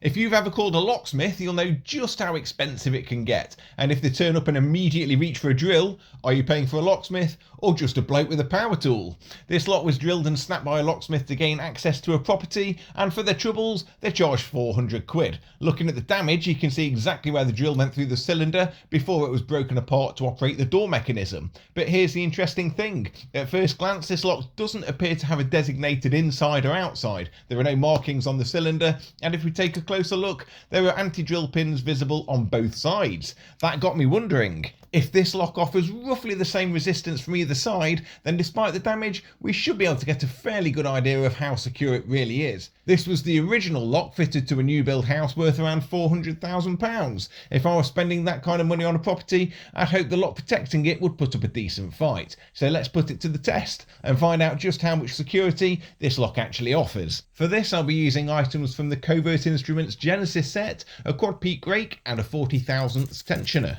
If you've ever called a locksmith, you'll know just how expensive it can get. And if they turn up and immediately reach for a drill, are you paying for a locksmith or just a bloke with a power tool? This lock was drilled and snapped by a locksmith to gain access to a property, and for their troubles, they charged 400 quid. Looking at the damage, you can see exactly where the drill went through the cylinder before it was broken apart to operate the door mechanism. But here's the interesting thing. At first glance, this lock doesn't appear to have a designated inside or outside. There are no markings on the cylinder, and if we take a closer look, there are anti-drill pins visible on both sides. That got me wondering, if this lock offers roughly the same resistance from either side, then despite the damage, we should be able to get a fairly good idea of how secure it really is. This was the original lock fitted to a new build house worth around £400,000. If I was spending that kind of money on a property, I'd hope the lock protecting it would put up a decent fight. So let's put it to the test and find out just how much security this lock actually offers. For this, I'll be using items from the Covert Instruments Genesis set, a quad peak rake and a 40 thousandths tensioner.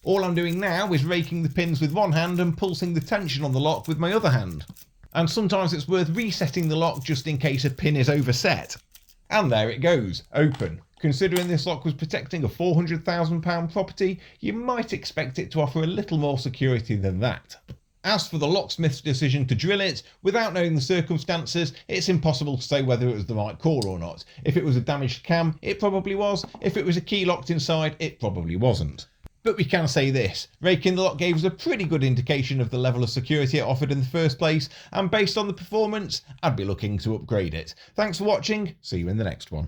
All I'm doing now is raking the pins with one hand and pulsing the tension on the lock with my other hand. And sometimes it's worth resetting the lock just in case a pin is overset. And there it goes, open. Considering this lock was protecting a £400,000 property, you might expect it to offer a little more security than that. As for the locksmith's decision to drill it, without knowing the circumstances, it's impossible to say whether it was the right call or not. If it was a damaged cam, it probably was. If it was a key locked inside, it probably wasn't. But we can say this, raking the lock gave us a pretty good indication of the level of security it offered in the first place, and based on the performance, I'd be looking to upgrade it. Thanks for watching, see you in the next one.